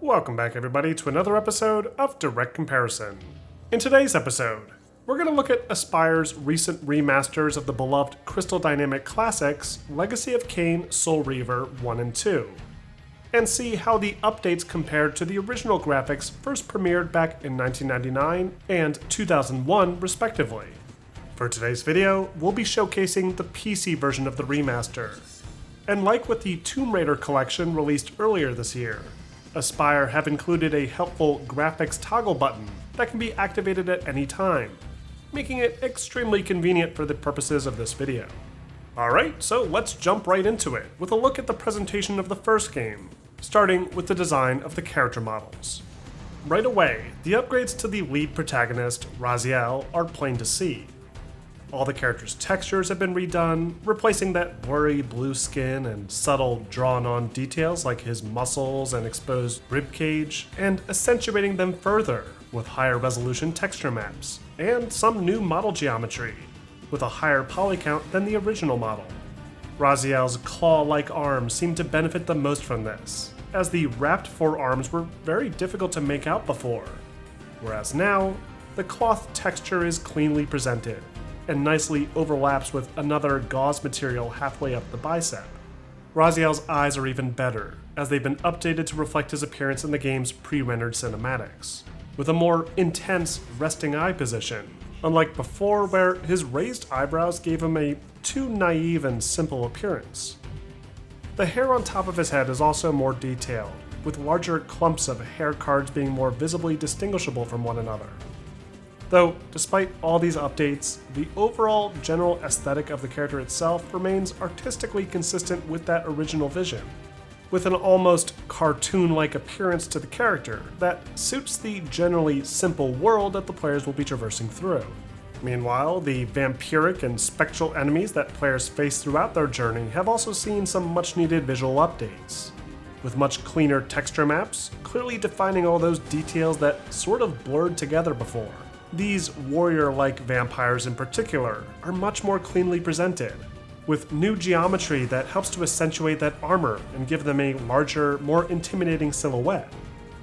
Welcome back everybody to another episode of Direct Comparison. In today's episode, we're going to look at Aspyr's recent remasters of the beloved Crystal Dynamic classics Legacy of Kain, Soul Reaver 1&2, and see how the updates compared to the original graphics first premiered back in 1999 and 2001 respectively. For today's video, we'll be showcasing the PC version of the remaster. And like with the Tomb Raider collection released earlier this year, Aspyr have included a helpful graphics toggle button that can be activated at any time, making it extremely convenient for the purposes of this video. Alright, so let's jump right into it with a look at the presentation of the first game, starting with the design of the character models. Right away, the upgrades to the lead protagonist, Raziel, are plain to see. All the characters' textures have been redone, replacing that blurry blue skin and subtle drawn-on details like his muscles and exposed ribcage, and accentuating them further with higher resolution texture maps, and some new model geometry, with a higher poly count than the original model. Raziel's claw-like arms seem to benefit the most from this, as the wrapped forearms were very difficult to make out before, whereas now, the cloth texture is cleanly presented, and nicely overlaps with another gauze material halfway up the bicep. Raziel's eyes are even better, as they've been updated to reflect his appearance in the game's pre-rendered cinematics, with a more intense resting eye position, unlike before where his raised eyebrows gave him a too naive and simple appearance. The hair on top of his head is also more detailed, with larger clumps of hair cards being more visibly distinguishable from one another. Though, despite all these updates, the overall general aesthetic of the character itself remains artistically consistent with that original vision, with an almost cartoon-like appearance to the character that suits the generally simple world that the players will be traversing through. Meanwhile, the vampiric and spectral enemies that players face throughout their journey have also seen some much-needed visual updates, with much cleaner texture maps, clearly defining all those details that sort of blurred together before. These warrior-like vampires in particular are much more cleanly presented, with new geometry that helps to accentuate that armor and give them a larger, more intimidating silhouette,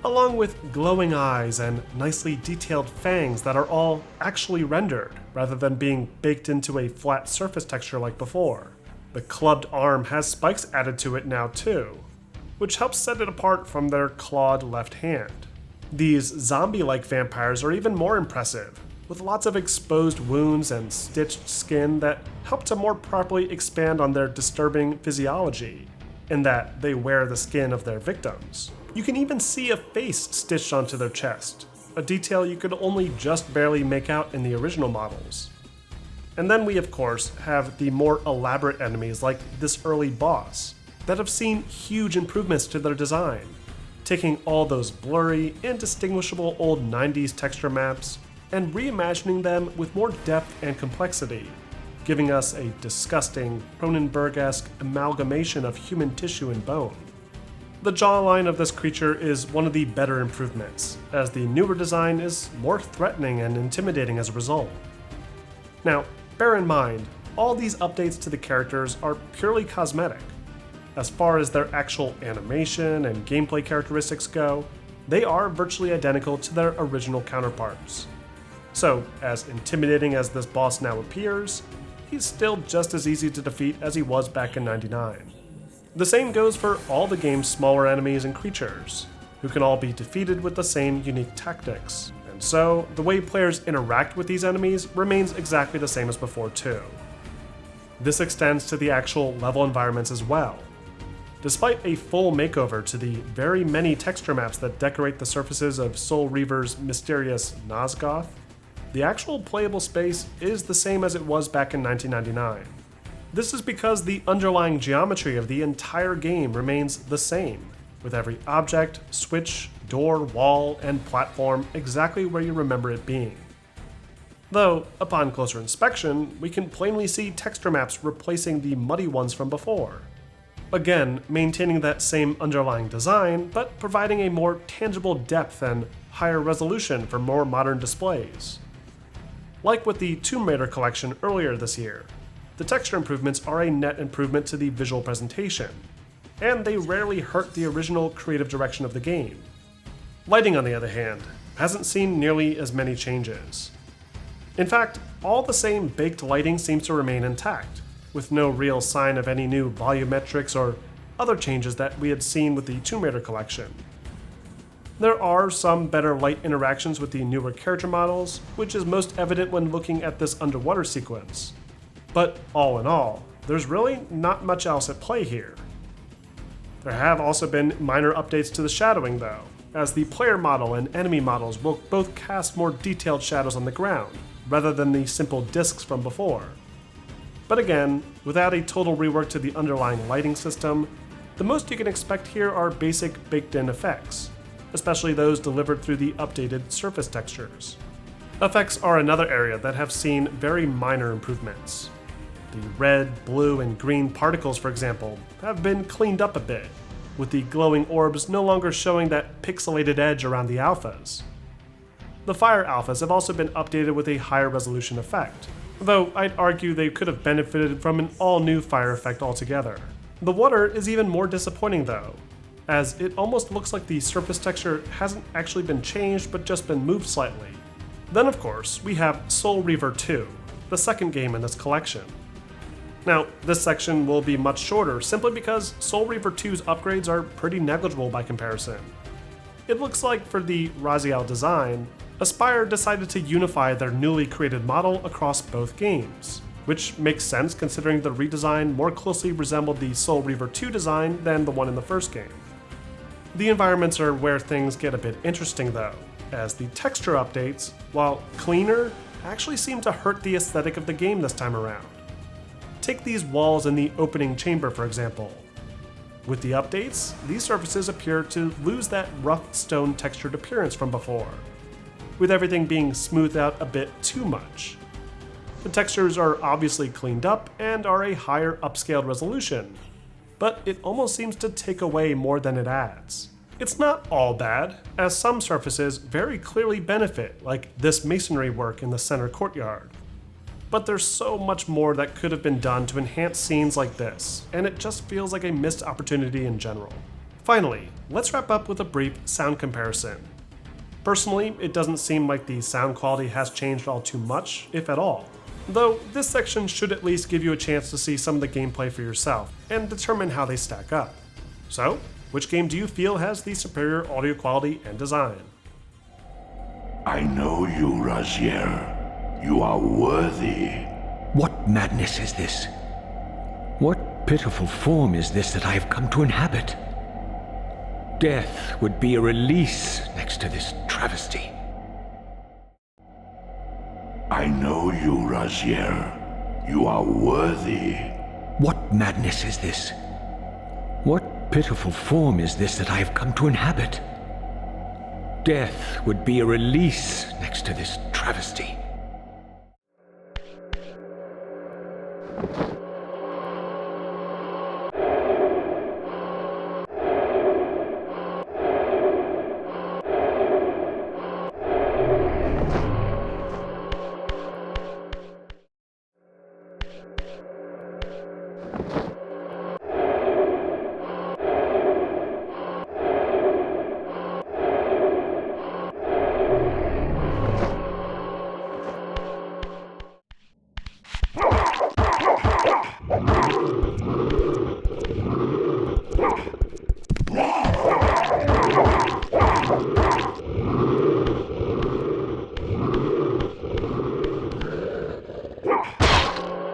along with glowing eyes and nicely detailed fangs that are all actually rendered, rather than being baked into a flat surface texture like before. The clubbed arm has spikes added to it now too, which helps set it apart from their clawed left hand. These zombie-like vampires are even more impressive, with lots of exposed wounds and stitched skin that help to more properly expand on their disturbing physiology, in that they wear the skin of their victims. You can even see a face stitched onto their chest, a detail you could only just barely make out in the original models. And then we of course have the more elaborate enemies like this early boss, that have seen huge improvements to their design, taking all those blurry, indistinguishable old 90s texture maps and reimagining them with more depth and complexity, giving us a disgusting, Cronenberg-esque amalgamation of human tissue and bone. The jawline of this creature is one of the better improvements, as the newer design is more threatening and intimidating as a result. Now, bear in mind, all these updates to the characters are purely cosmetic. As far as their actual animation and gameplay characteristics go, they are virtually identical to their original counterparts. So, as intimidating as this boss now appears, he's still just as easy to defeat as he was back in '99. The same goes for all the game's smaller enemies and creatures, who can all be defeated with the same unique tactics. And so, the way players interact with these enemies remains exactly the same as before too. This extends to the actual level environments as well. Despite a full makeover to the very many texture maps that decorate the surfaces of Soul Reaver's mysterious Nosgoth, the actual playable space is the same as it was back in 1999. This is because the underlying geometry of the entire game remains the same, with every object, switch, door, wall, and platform exactly where you remember it being. Though, upon closer inspection, we can plainly see texture maps replacing the muddy ones from before. Again, maintaining that same underlying design, but providing a more tangible depth and higher resolution for more modern displays. Like with the Tomb Raider collection earlier this year, the texture improvements are a net improvement to the visual presentation, and they rarely hurt the original creative direction of the game, Lighting, on the other hand, hasn't seen nearly as many changes. In fact, all the same baked lighting seems to remain intact, with no real sign of any new volumetrics or other changes that we had seen with the Tomb Raider collection. There are some better light interactions with the newer character models, which is most evident when looking at this underwater sequence. But all in all, there's really not much else at play here. There have also been minor updates to the shadowing though, as the player model and enemy models will both cast more detailed shadows on the ground, rather than the simple discs from before. But again, without a total rework to the underlying lighting system, the most you can expect here are basic baked-in effects, especially those delivered through the updated surface textures. Effects are another area that have seen very minor improvements. The red, blue, and green particles, for example, have been cleaned up a bit, with the glowing orbs no longer showing that pixelated edge around the alphas. The fire alphas have also been updated with a higher resolution effect, though I'd argue they could have benefited from an all-new fire effect altogether. The water is even more disappointing though, as it almost looks like the surface texture hasn't actually been changed but just been moved slightly. Then of course, we have Soul Reaver 2, the second game in this collection. Now, this section will be much shorter simply because Soul Reaver 2's upgrades are pretty negligible by comparison. It looks like for the Raziel design, Aspyr decided to unify their newly created model across both games, which makes sense considering the redesign more closely resembled the Soul Reaver 2 design than the one in the first game. The environments are where things get a bit interesting though, as the texture updates, while cleaner, actually seem to hurt the aesthetic of the game this time around. Take these walls in the opening chamber for example. With the updates, these surfaces appear to lose that rough stone textured appearance from before, with everything being smoothed out a bit too much. The textures are obviously cleaned up and are a higher upscaled resolution, but it almost seems to take away more than it adds. It's not all bad, as some surfaces very clearly benefit, like this masonry work in the center courtyard. But there's so much more that could have been done to enhance scenes like this, and it just feels like a missed opportunity in general. Finally, let's wrap up with a brief sound comparison. Personally, it doesn't seem like the sound quality has changed all too much, if at all. Though this section should at least give you a chance to see some of the gameplay for yourself, and determine how they stack up. So, which game do you feel has the superior audio quality and design? I know you, Raziel. You are worthy. What madness is this? What pitiful form is this that I have come to inhabit? Death would be a release next to this travesty. I know you, Raziel. You are worthy. What madness is this? What pitiful form is this that I have come to inhabit? Death would be a release next to this travesty.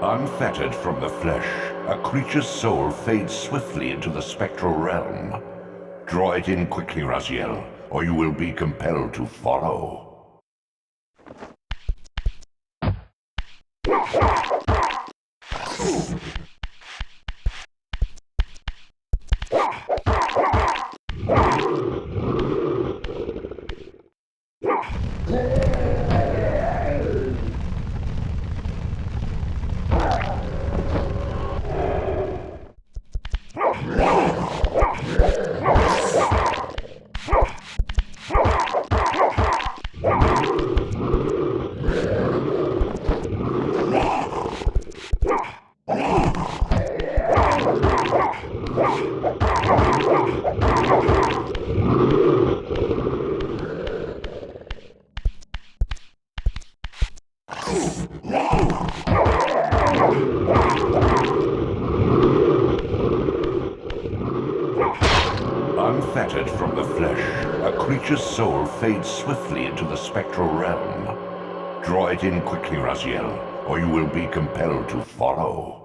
Unfettered from the flesh, a creature's soul fades swiftly into the spectral realm. Draw it in quickly, Raziel, or you will be compelled to follow. Unfettered from the flesh, a creature's soul fades swiftly into the spectral realm. Draw it in quickly, Raziel, or you will be compelled to follow.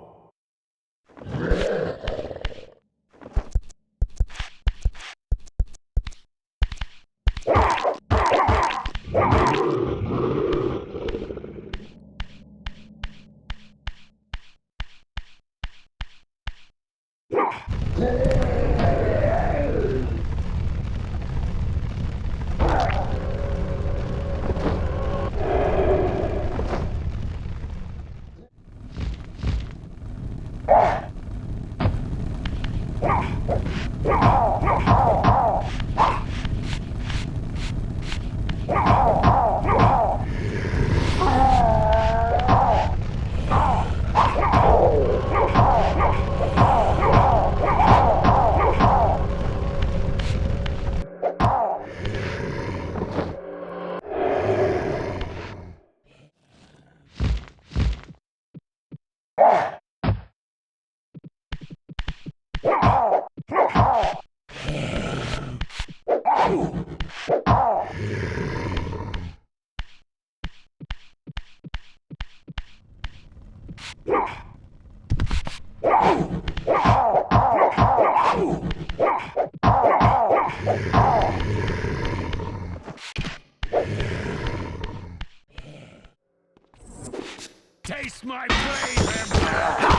Taste my blade, Emperor!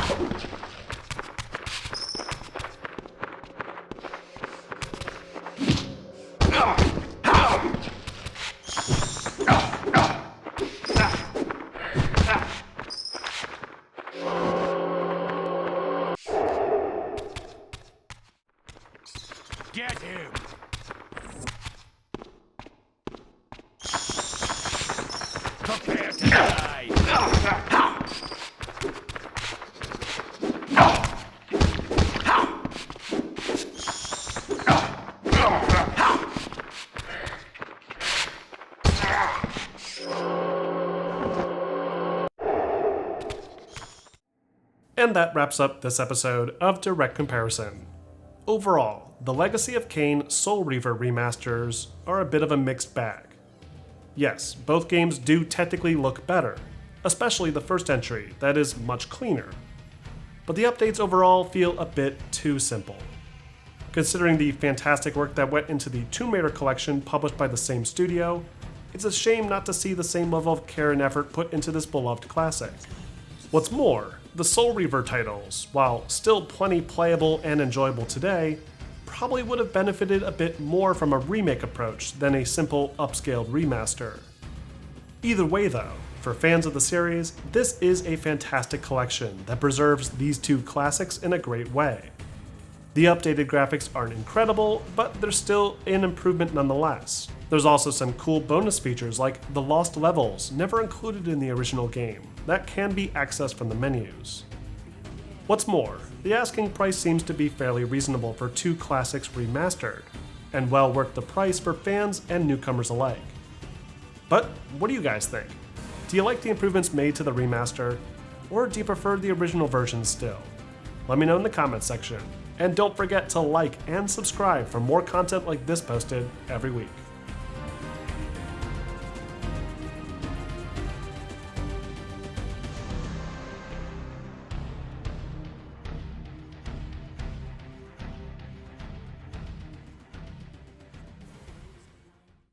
Get him! Prepare to die! And that wraps up this episode of Direct Comparison. Overall, the Legacy of Kain Soul Reaver remasters are a bit of a mixed bag. Yes, both games do technically look better, especially the first entry, that is much cleaner. But the updates overall feel a bit too simple. Considering the fantastic work that went into the Tomb Raider collection published by the same studio, it's a shame not to see the same level of care and effort put into this beloved classic. What's more, the Soul Reaver titles, while still plenty playable and enjoyable today, probably would have benefited a bit more from a remake approach than a simple upscaled remaster. Either way though, for fans of the series, this is a fantastic collection that preserves these two classics in a great way. The updated graphics aren't incredible, but they're still an improvement nonetheless. There's also some cool bonus features like the lost levels, never included in the original game, that can be accessed from the menus. What's more, the asking price seems to be fairly reasonable for two classics remastered, and well worth the price for fans and newcomers alike. But what do you guys think? Do you like the improvements made to the remaster, or do you prefer the original version still? Let me know in the comments section, and don't forget to like and subscribe for more content like this posted every week.